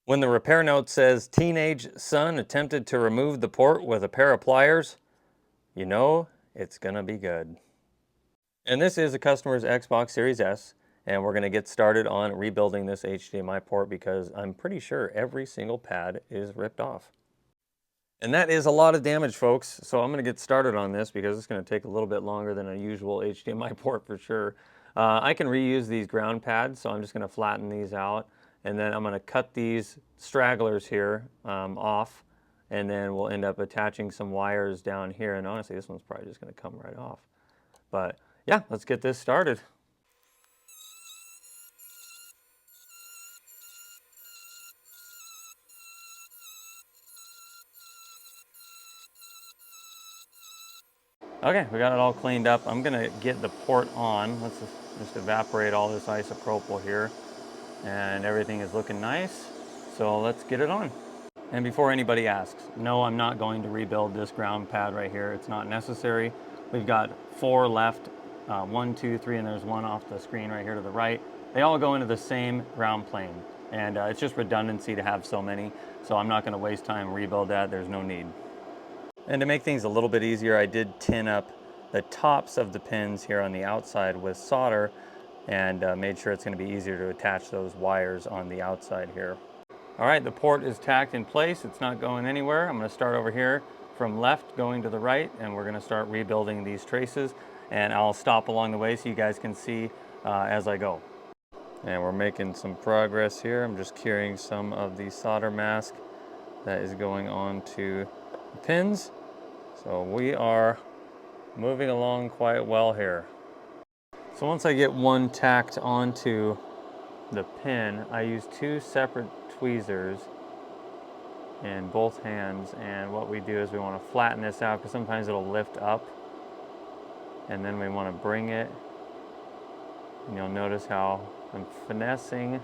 When the repair note says teenage son attempted to remove the port with a pair of pliers, you know it's gonna be good. And this is a customer's Xbox Series S, and we're gonna get started on rebuilding this HDMI port because I'm pretty sure every single pad is ripped off. And that is a lot of damage, folks. So I'm gonna get started on this because it's gonna take a little bit longer than a usual HDMI port for sure. I can reuse these ground pads, so I'm just gonna flatten these out. And then I'm gonna cut these stragglers here off, and then we'll end up attaching some wires down here. And honestly, this one's probably just gonna come right off. But yeah, let's get this started. Okay, we got it all cleaned up. I'm gonna get the port on. Let's just evaporate all this isopropyl here. And everything is looking nice. So let's get it on. And before anybody asks, no, I'm not going to rebuild this ground pad right here. It's not necessary. We've got 4 left, 1, 2, 3, and there's one off the screen right here to the right. They all go into the same ground plane. And it's just redundancy to have so many. So I'm not gonna waste time rebuild that. There's no need. And to make things a little bit easier, I did tin up the tops of the pins here on the outside with solder and made sure it's going to be easier to attach those wires on the outside here. All right, the port is tacked in place. It's not going anywhere. I'm going to start over here from left going to the right, and we're going to start rebuilding these traces. And I'll stop along the way so you guys can see as I go. And we're making some progress here. I'm just curing some of the solder mask that is going on to the pins. So we are moving along quite well here. So once I get one tacked onto the pin, I use 2 separate tweezers in both hands, and what we do is we want to flatten this out because sometimes it'll lift up, and then we want to bring it, and you'll notice how I'm finessing.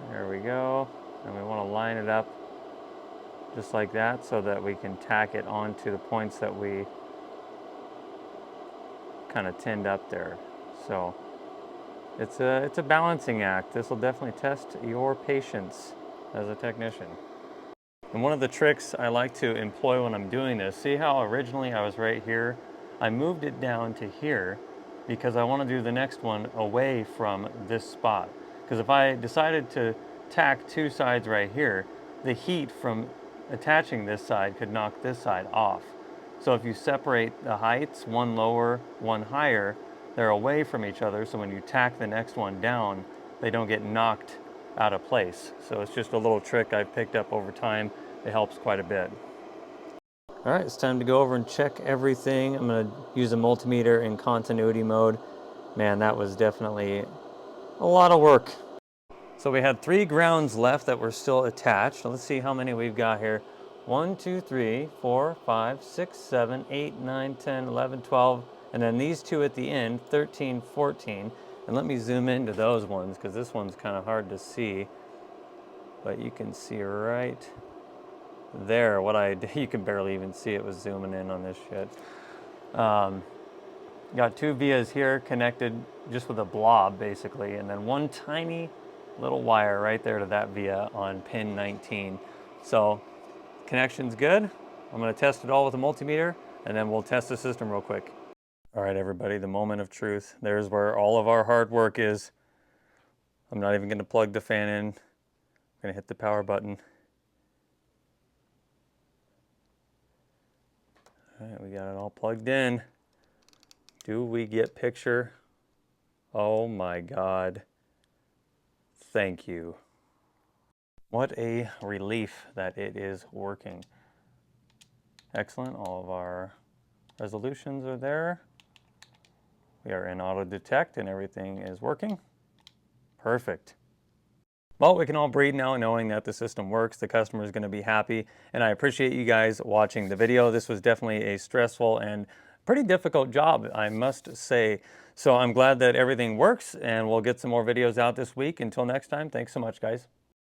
There we go. And we want to line it up just like that so that we can tack it onto the points that we kind of tinned up there. So it's a balancing act. This will definitely test your patience as a technician. And one of the tricks I like to employ when I'm doing this, see how originally I was right here? I moved it down to here because I want to do the next one away from this spot. Because if I decided to tack 2 sides right here, the heat from attaching this side could knock this side off. So if you separate the heights, one lower, one higher, they're away from each other, so when you tack the next one down, they don't get knocked out of place. So it's just a little trick I've picked up over time. It helps quite a bit. All right, it's time to go over and check everything. I'm gonna use a multimeter in continuity mode. Man, that was definitely a lot of work. So we had 3 grounds left that were still attached. So let's see how many we've got here. 1, 2, 3, 4, 5, 6, 7, 8, 9, 10, 11, 12, and then these 2 at the end, 13, 14. And let me zoom into those ones because this one's kind of hard to see. But you can see right there you can barely even see it was zooming in on this shit. Got 2 vias here connected just with a blob basically, and then one tiny little wire right there to that via on pin 19. So connection's good. I'm going to test it all with a multimeter, and then we'll test the system real quick. All right, everybody, the moment of truth. There's where all of our hard work is. I'm not even going to plug the fan in. I'm going to hit the power button. All right, we got it all plugged in. Do we get picture? Oh my God. Thank you. What a relief that it is working. Excellent, all of our resolutions are there. We are in auto detect and everything is working. Perfect. Well, we can all breathe now knowing that the system works. The customer is going to be happy, and I appreciate you guys watching the video. This was definitely a stressful and pretty difficult job, I must say. So I'm glad that everything works, and we'll get some more videos out this week. Until next time, thanks so much, guys.